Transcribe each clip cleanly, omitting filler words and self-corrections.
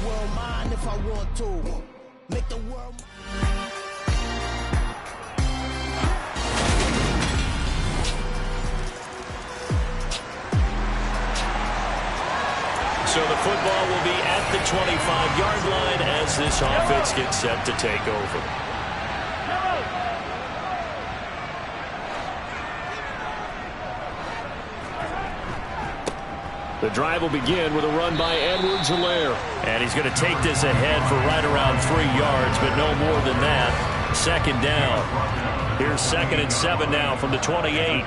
world mine if I want to. Make the world. So the football will be at the 25-yard line as this offense gets set to take over. The drive will begin with a run by Edwards-Helaire. And he's going to take this ahead for right around 3 yards, but no more than that. Second down. Here's 2nd and 7 now from the 28.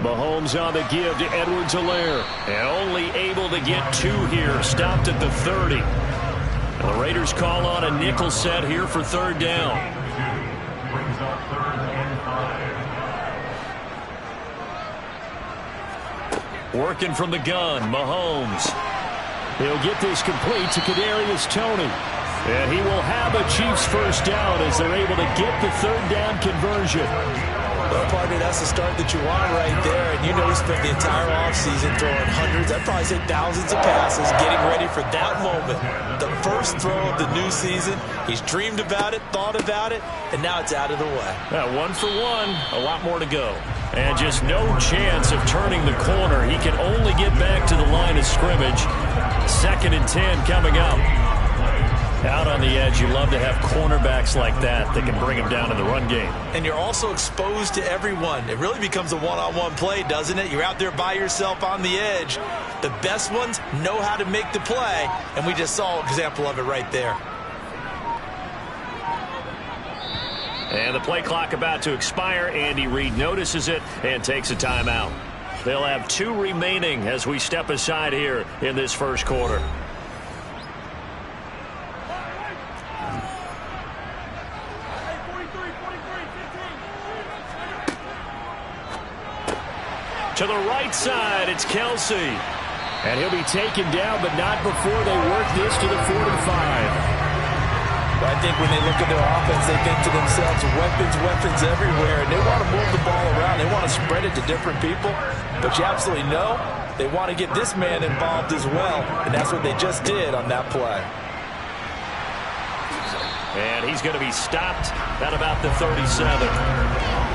Mahomes on the give to Edwards-Helaire. And only able to get 2 here. Stopped at the 30. And the Raiders call on a nickel set here for 3rd down. Working from the gun, Mahomes. He'll get this complete to Kadarius Toney. And he will have a Chiefs first down as they're able to get the 3rd down conversion. Well, partner, that's the start that you want right there. And you know he spent the entire offseason throwing hundreds, I'd probably say thousands of passes, getting ready for that moment. The first throw of the new season. He's dreamed about it, thought about it, and now it's out of the way. 1 for 1, a lot more to go. And just no chance of turning the corner. He can only get back to the line of scrimmage. 2nd and 10 coming up. Out on the edge, you love to have cornerbacks like that can bring him down in the run game. And you're also exposed to everyone. It really becomes a one-on-one play, doesn't it? You're out there by yourself on the edge. The best ones know how to make the play, and we just saw an example of it right there. And the play clock about to expire. Andy Reid notices it and takes a timeout. They'll have 2 remaining as we step aside here in this first quarter. To the right side, it's Kelsey. And he'll be taken down, but not before they work this to the 45. Well, I think when they look at their offense, they think to themselves, weapons everywhere. And they want to move the ball around. They want to spread it to different people. But you absolutely know they want to get this man involved as well. And that's what they just did on that play. And he's going to be stopped at about the 37.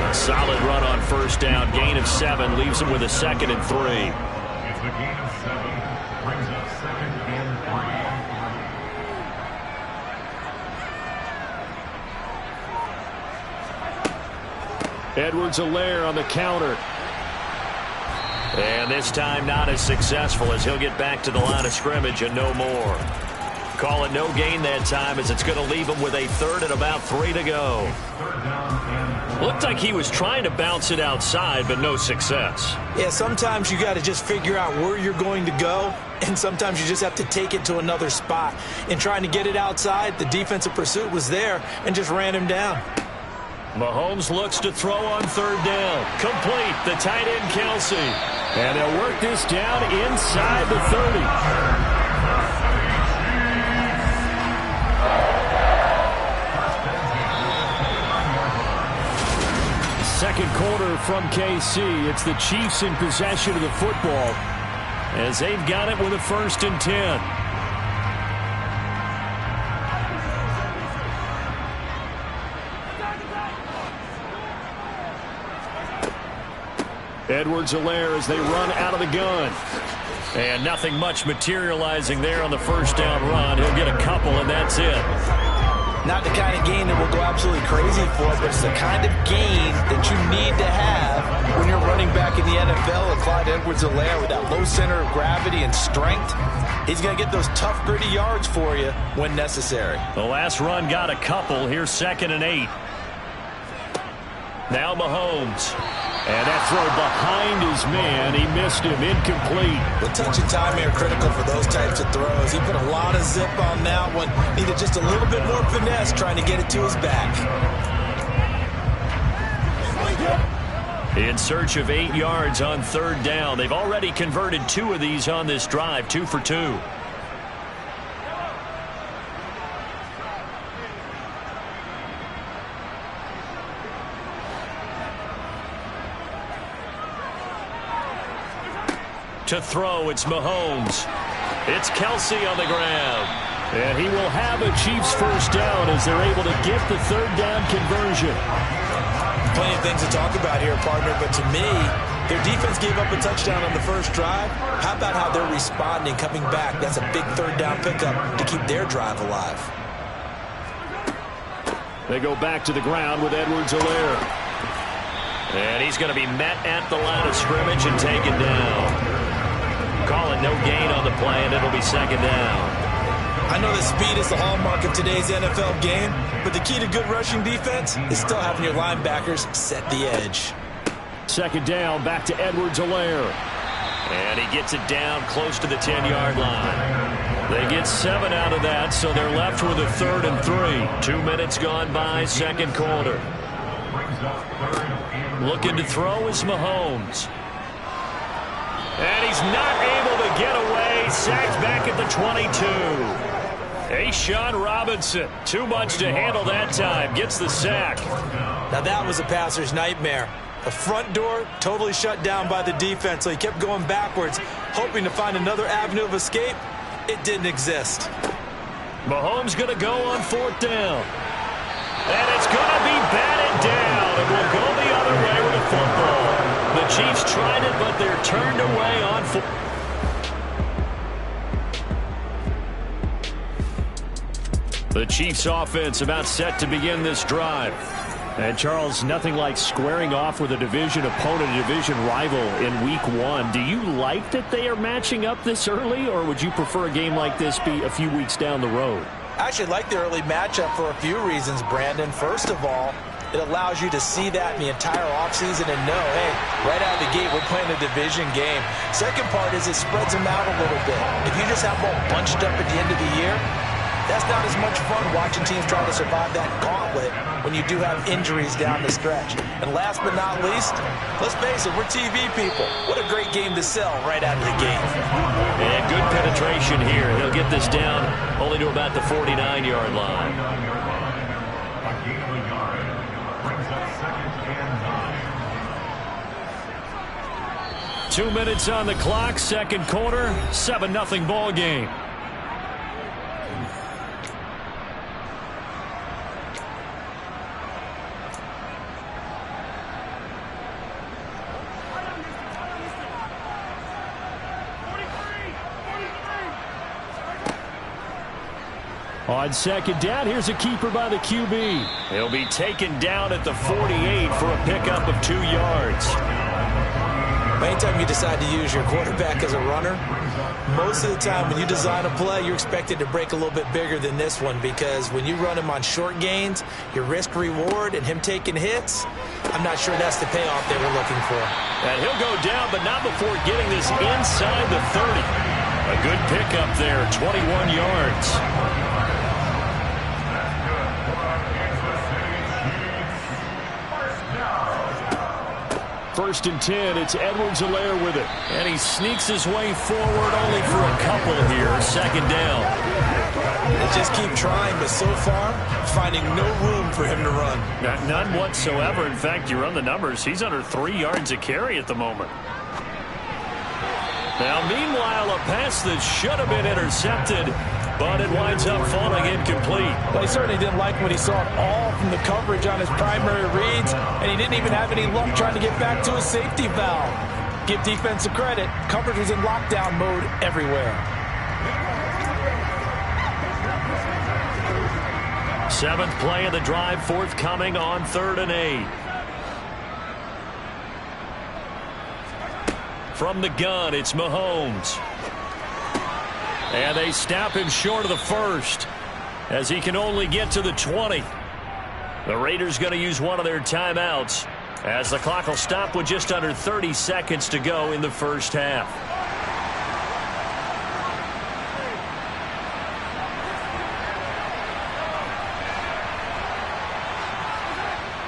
A solid run on first down. Gain of 7 leaves him with a 2nd and 3. It's the gain of 7. Brings up 2nd and 3. Edwards-Helaire on the counter. And this time not as successful as he'll get back to the line of scrimmage and no more. Call it no gain that time as it's going to leave him with a 3rd and about 3 to go. Looked like he was trying to bounce it outside, but no success. Yeah, sometimes you got to just figure out where you're going to go, and sometimes you just have to take it to another spot. In trying to get it outside, the defensive pursuit was there and just ran him down. Mahomes looks to throw on 3rd down. Complete, the tight end Kelsey. And they'll work this down inside the 30. Second quarter from KC. It's the Chiefs in possession of the football as they've got it with a 1st and 10. Edwards-Helaire as they run out of the gun. And nothing much materializing there on the first down run. He'll get a couple, and that's it. Not the kind of gain that will go absolutely crazy for, but it's the kind of gain that you need to have when you're running back in the NFL. And Clyde Edwards-Helaire with that low center of gravity and strength, he's going to get those tough, gritty yards for you when necessary. The last run got a couple. Here's 2nd and 8. Now Mahomes. And that throw behind his man, he missed him, incomplete. The touch and time here critical for those types of throws. He put a lot of zip on that one. Needed just a little bit more finesse trying to get it to his back. In search of 8 yards on 3rd down. They've already converted 2 of these on this drive, 2 for 2. To throw, it's Mahomes. It's Kelsey on the ground. And he will have a Chiefs first down as they're able to get the third down conversion. Plenty of things to talk about here, partner, but to me, their defense gave up a touchdown on the first drive. How about how they're responding, coming back? That's a big third down pickup to keep their drive alive. They go back to the ground with Edwards-Helaire. And he's going to be met at the line of scrimmage and taken down. Calling no gain on the play, and it'll be second down. I know that speed is the hallmark of today's NFL game, but the key to good rushing defense is still having your linebackers set the edge. Second down, back to Edwards-Helaire. And he gets it down close to the 10-yard line. They get 7 out of that, so they're left with a 3rd and 3. 2 minutes gone by, second quarter. Looking to throw is Mahomes. And he's not able to get away. Sacked back at the 22. A'Shawn Robinson, too much to handle that time. Gets the sack. Now that was a passer's nightmare. The front door totally shut down by the defense, so he kept going backwards, hoping to find another avenue of escape. It didn't exist. Mahomes going to go on 4th down. And it's going to be batted down. It will go the other way with the football. The Chiefs tried it, but they're turned away on 4th. The Chiefs offense about set to begin this drive. And Charles, nothing like squaring off with a division opponent, a division rival in week 1. Do you like that they are matching up this early, or would you prefer a game like this be a few weeks down the road? I actually like the early matchup for a few reasons, Brandon. First of all, it allows you to see that in the entire offseason and know, hey, right out of the gate, we're playing a division game. Second part is it spreads them out a little bit. If you just have them all bunched up at the end of the year, that's not as much fun watching teams try to survive that gauntlet when you do have injuries down the stretch. And last but not least, let's face it, we're TV people. What a great game to sell right out of the gate. And good penetration here. He'll get this down only to about the 49-yard line. 2 minutes on the clock, second quarter, 7-0 ball game. On second down, here's a keeper by the QB. He'll be taken down at the 48 for a pickup of 2 yards. Anytime you decide to use your quarterback as a runner, most of the time when you design a play, you're expected to break a little bit bigger than this one, because when you run him on short gains, your risk-reward and him taking hits, I'm not sure that's the payoff they were looking for. And he'll go down, but not before getting this inside the 30. A good pickup there, 21 yards. First and 10, it's Edwards-Helaire with it. And he sneaks his way forward only for a couple here. Second down. They just keep trying, but so far, finding no room for him to run. None whatsoever. In fact, you run the numbers, he's under 3 yards a carry at the moment. Now, meanwhile, a pass that should have been intercepted, but it winds up falling incomplete. Well, he certainly didn't like what he saw at all from the coverage on his primary reads, and he didn't even have any luck trying to get back to his safety valve. Give defense a credit. Coverage was in lockdown mode everywhere. Seventh play of the drive forthcoming on 3rd and 8. From the gun, it's Mahomes. And they snap him short of the first as he can only get to the 20. The Raiders going to use one of their timeouts as the clock will stop with just under 30 seconds to go in the first half.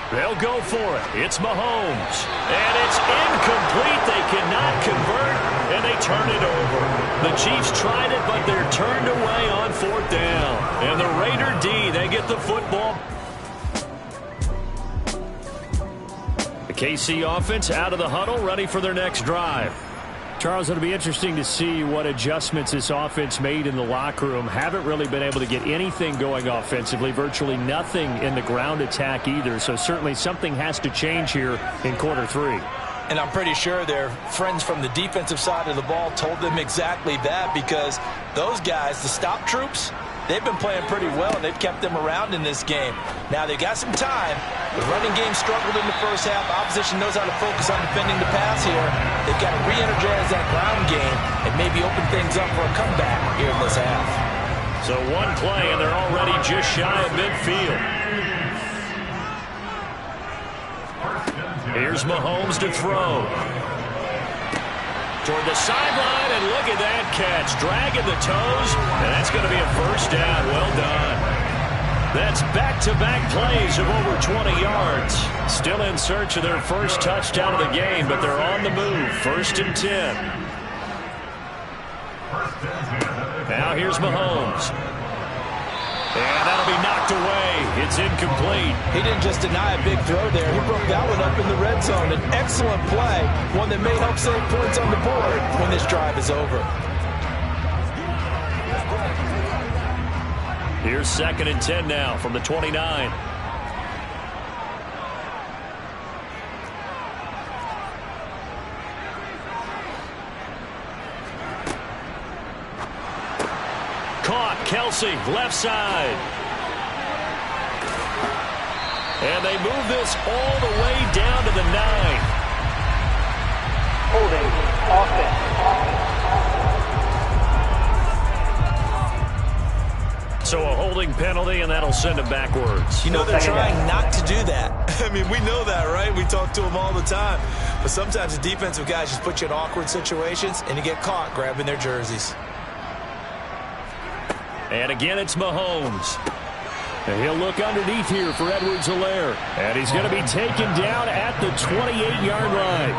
They'll go for it. It's Mahomes. And it's incomplete. They cannot convert, and they turn it over. The Chiefs tried it, but they're turned away on 4th down. And the Raider D, they get the football. The KC offense out of the huddle, ready for their next drive. Charles, it'll be interesting to see what adjustments this offense made in the locker room. Haven't really been able to get anything going offensively, virtually nothing in the ground attack either. So certainly something has to change here in quarter 3. And I'm pretty sure their friends from the defensive side of the ball told them exactly that, because those guys, the stop troops, they've been playing pretty well, and they've kept them around in this game. Now, they've got some time. The running game struggled in the first half. Opposition knows how to focus on defending the pass here. They've got to re-energize that ground game and maybe open things up for a comeback here in this half. So one play, and they're already just shy of midfield. Here's Mahomes to throw. Toward the sideline, and look at that catch. Dragging the toes, and that's going to be a first down. Well done. That's back-to-back plays of over 20 yards. Still in search of their first touchdown of the game, but they're on the move. 1st and 10. Now here's Mahomes. And that'll be knocked away. It's incomplete. He didn't just deny a big throw there. He broke that one up in the red zone. An excellent play, one that may help save points on the board when this drive is over. Here's 2nd and 10 now from the 29. Caught. Kelsey, left side. And they move this all the way down to the 9. Holding offense. So a holding penalty, and that'll send him backwards. You know, they're trying not to do that. I mean, we know that, right? We talk to them all the time. But sometimes the defensive guys just put you in awkward situations, and you get caught grabbing their jerseys. And again, it's Mahomes. And he'll look underneath here for Edwards-Helaire. And he's going to be taken down at the 28-yard line.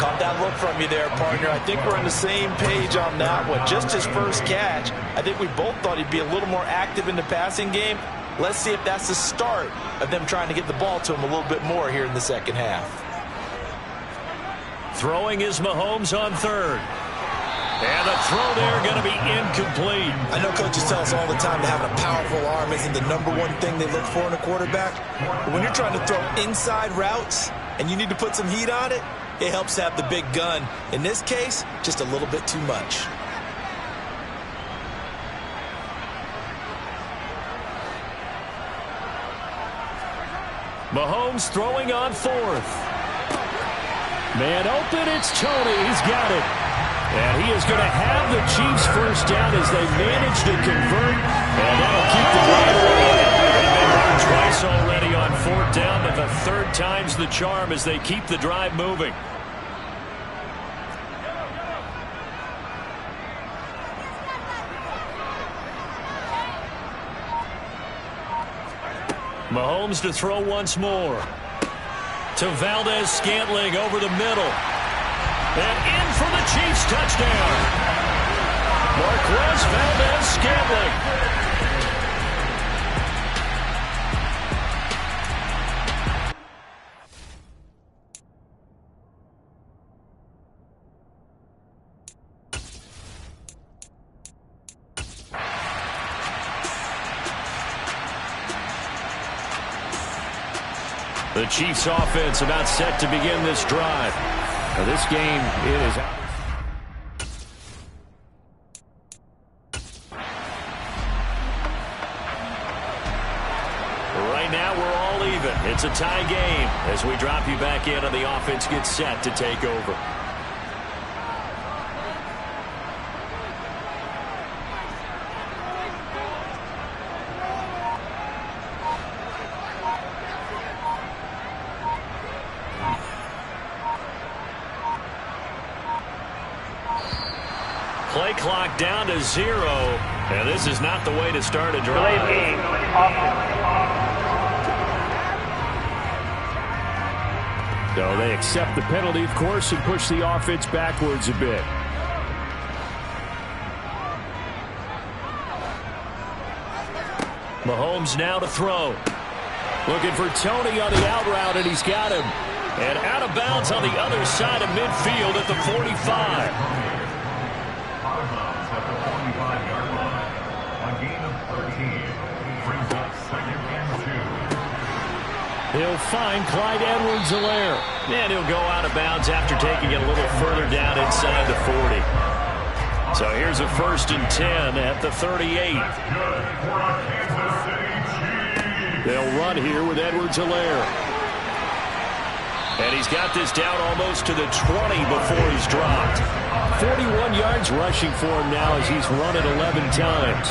Caught that look from you there, partner. I think we're on the same page on that one. Just his first catch. I think we both thought he'd be a little more active in the passing game. Let's see if that's the start of them trying to get the ball to him a little bit more here in the second half. Throwing is Mahomes on 3rd. And the throw there going to be incomplete. I know coaches tell us all the time that having a powerful arm isn't the #1 thing they look for in a quarterback. But when you're trying to throw inside routes and you need to put some heat on it, it helps have the big gun. In this case, just a little bit too much. Mahomes throwing on 4th. Man open, it's Tony. He's got it. And he is going to have the Chiefs first down as they manage to convert. And that'll keep the drive going. They've been burned twice already on 4th down, but the 3rd time's the charm as they keep the drive moving. Mahomes to throw once more. To Valdez-Scantling over the middle. And in for the Chiefs touchdown. Marquez Valdez-Scantling. The Chiefs offense about set to begin this drive. Now this game, it is out. Right now, we're all even. It's a tie game as we drop you back in and the offense gets set to take over. Play clock down to 0, and this is not the way to start a drive. Delayed game, offense. So they accept the penalty, of course, and push the offense backwards a bit. Mahomes now to throw. Looking for Tony on the out route, and he's got him. And out of bounds on the other side of midfield at the 45. Out of bounds at the 45-yard line. A gain of 13 brings up 2nd and 2. He'll find Clyde Edwards-Helaire. And he'll go out of bounds after taking it a little further down inside the 40. So here's a 1st and 10 at the 38. They'll run here with Edwards-Helaire. And he's got this down almost to the 20 before he's dropped. 41 yards rushing for him now as he's run it 11 times.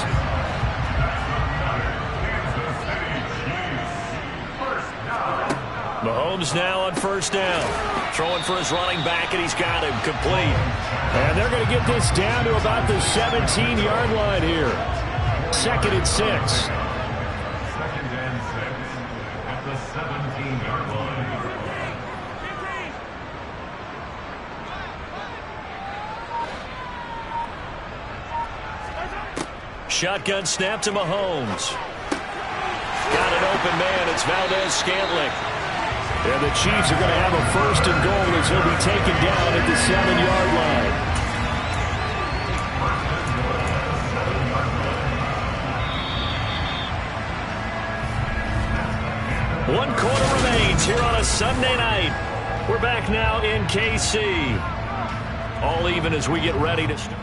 Mahomes now on 1st down. Throwing for his running back, and he's got him complete. And they're going to get this down to about the 17-yard line here. 2nd and 6. 2nd and 6 at the 17-yard line. Shotgun snap to Mahomes. Got an open man. It's Valdez-Scantling. And the Chiefs are going to have a 1st and goal as he'll be taken down at the 7-yard line. 1 quarter remains here on a Sunday night. We're back now in KC. All even as we get ready to start.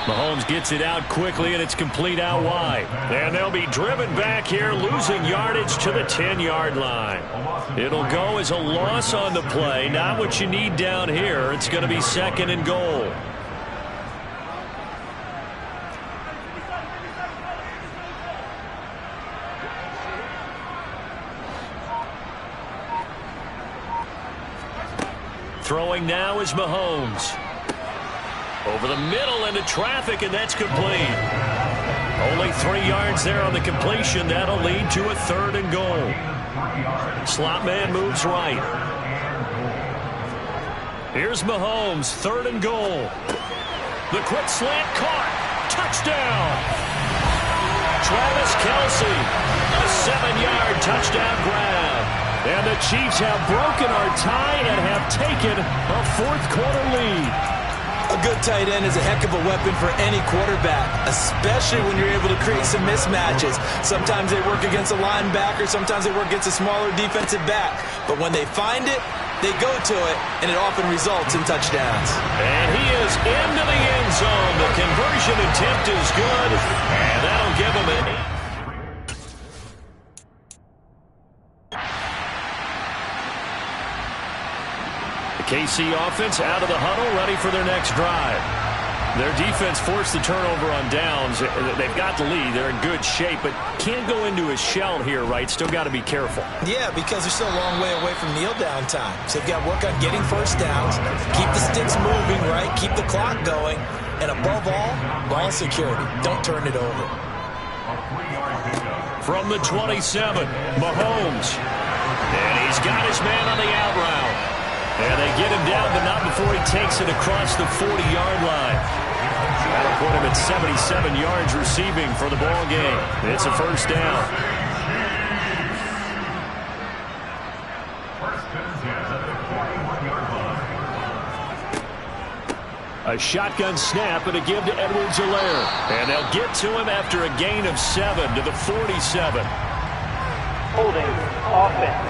Mahomes gets it out quickly, and it's complete out wide. And they'll be driven back here, losing yardage to the 10-yard line. It'll go as a loss on the play. Not what you need down here. It's going to be 2nd and goal. Throwing now is Mahomes. Over the middle into traffic, and that's complete. Only 3 yards there on the completion. That'll lead to a 3rd and goal. Slot man moves right. Here's Mahomes, 3rd and goal. The quick slant caught. Touchdown. Travis Kelce, a 7-yard touchdown grab. And the Chiefs have broken our tie and have taken a 4th quarter lead. A good tight end is a heck of a weapon for any quarterback, especially when you're able to create some mismatches. Sometimes they work against a linebacker, sometimes they work against a smaller defensive back. But when they find it, they go to it, and it often results in touchdowns. And he is into the end zone. The conversion attempt is good, and that'll give him an 8. KC offense out of the huddle, ready for their next drive. Their defense forced the turnover on downs. They've got the lead. They're in good shape, but can't go into a shell here, right? Still got to be careful. Yeah, because they're still a long way away from kneel down time. So they've got to work on getting 1st downs, keep the sticks moving, right? Keep the clock going. And above all, ball security. Don't turn it over. From the 27, Mahomes. And he's got his man on the out route. And they get him down, but not before he takes it across the 40-yard line. That'll put him at 77 yards receiving for the ball game. It's a 1st down. 1st and 10 at the 41-yard line. A shotgun snap and a give to Edwards-Helaire. And they'll get to him after a gain of 7 to the 47. Holding offense.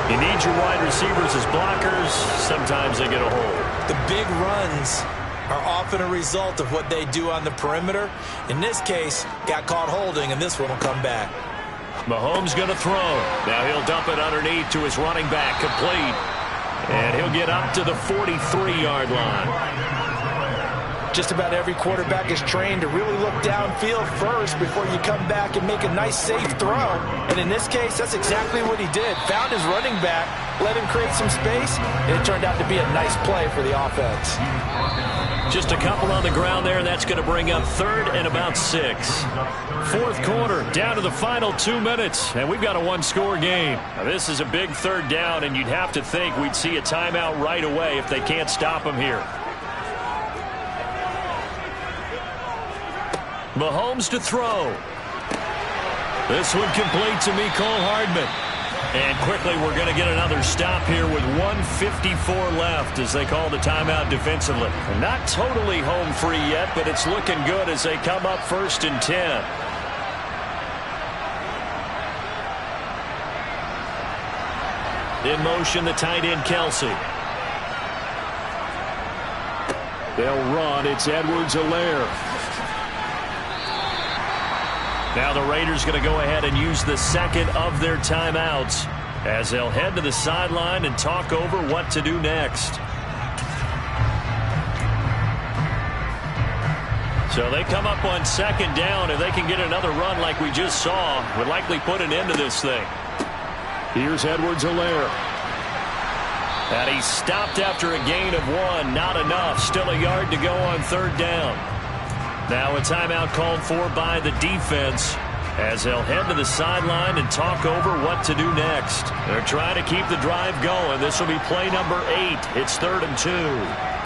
You need your wide receivers as blockers. Sometimes they get a hold. The big runs are often a result of what they do on the perimeter. In this case, got caught holding, and this one will come back. Mahomes going to throw. Now he'll dump it underneath to his running back, complete. And he'll get up to the 43-yard line. Just about every quarterback is trained to really look downfield first before you come back and make a nice, safe throw. And in this case, that's exactly what he did. Found his running back, let him create some space, and it turned out to be a nice play for the offense. Just a couple on the ground there, and that's going to bring up third and about 6. Fourth quarter, down to the final 2 minutes, and we've got a one-score game. Now, this is a big third down, and you'd have to think we'd see a timeout right away if they can't stop them here. Mahomes to throw. This one complete to Mecole Hardman. And quickly we're going to get another stop here with 1:54 left as they call the timeout defensively. Not totally home free yet, but it's looking good as they come up 1st and 10. In motion, the tight end Kelsey. They'll run. It's Edwards-Helaire. Now the Raiders going to go ahead and use the second of their timeouts as they'll head to the sideline and talk over what to do next. So they come up on 2nd down. If they can get another run like we just saw, would likely put an end to this thing. Here's Edwards-Helaire. And he's stopped after a gain of 1. Not enough. Still a yard to go on 3rd down. Now a timeout called for by the defense as they'll head to the sideline and talk over what to do next. They're trying to keep the drive going. This will be play number 8. It's 3rd and 2.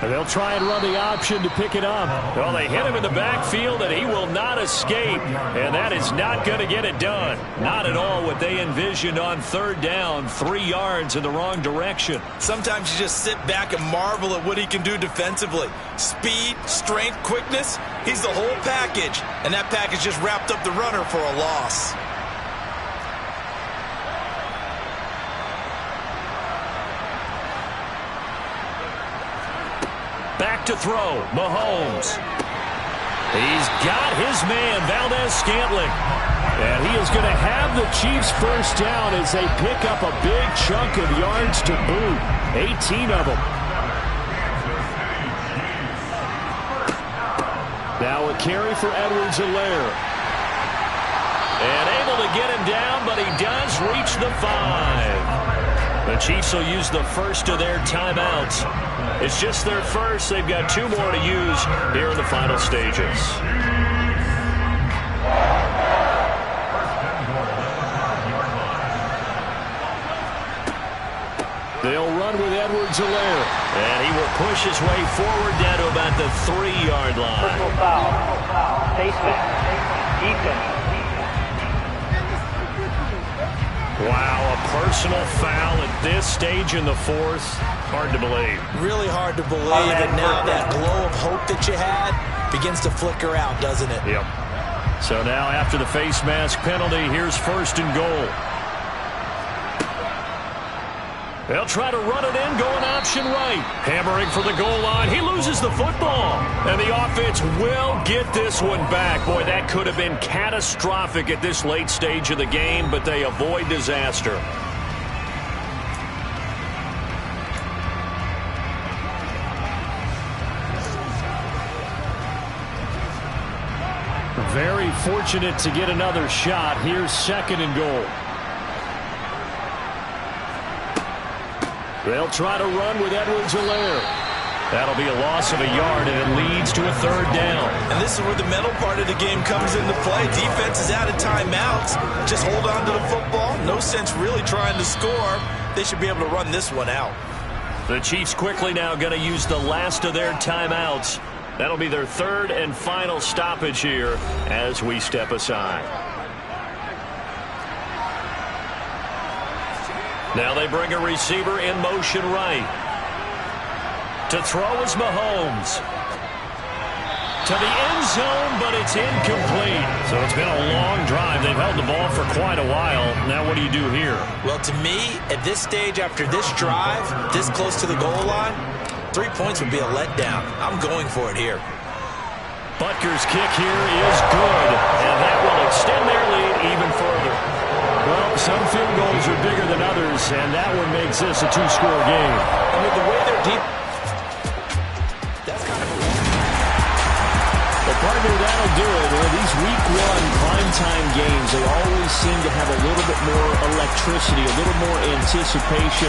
And they'll try and run the option to pick it up. Well, they hit him in the backfield, and he will not escape. And that is not going to get it done. Not at all what they envisioned on 3rd down. 3 yards in the wrong direction. Sometimes you just sit back and marvel at what he can do defensively. Speed, strength, quickness. He's the whole package. And that package just wrapped up the runner for a loss. Back to throw, Mahomes. He's got his man, Valdez-Scantling. And he is going to have the Chiefs first down as they pick up a big chunk of yards to boot. 18 of them. Now a carry for Edwards-Helaire. And able to get him down, but he does reach the 5. The Chiefs will use the first of their timeouts. It's just their first. They've got 2 more to use here in the final stages. They'll run with Edwards-Helaire. And he will push his way forward down to about the 3-yard line. Personal foul. Face mask. Defense. Wow, a personal foul at this stage in the 4th. Hard to believe. Really hard to believe. And now that glow of hope that you had begins to flicker out, doesn't it? Yep. So now after the face mask penalty, here's 1st and goal. They'll try to run it in, going option right. Hammering for the goal line. He loses the football. And the offense will get this one back. Boy, that could have been catastrophic at this late stage of the game, but they avoid disaster. Very fortunate to get another shot. Here's 2nd and goal. They'll try to run with Edwards-Helaire. That'll be a loss of a yard, and it leads to a 3rd down. And this is where the mental part of the game comes into play. Defense is out of timeouts. Just hold on to the football. No sense really trying to score. They should be able to run this one out. The Chiefs quickly now going to use the last of their timeouts. That'll be their 3rd and final stoppage here as we step aside. Now they bring a receiver in motion right. To throw is Mahomes. To the end zone, but it's incomplete. So it's been a long drive. They've held the ball for quite a while. Now what do you do here? Well, to me, at this stage, after this drive, this close to the goal line, 3 points would be a letdown. I'm going for it here. Butker's kick here is good, and that will extend their lead even further. Well, some field goals are bigger than others, and that one makes this a 2-score game. I mean, the way they're deep, that's kind of... But partner, that'll do it. These week 1 primetime games, they always seem to have a little bit more electricity, a little more anticipation.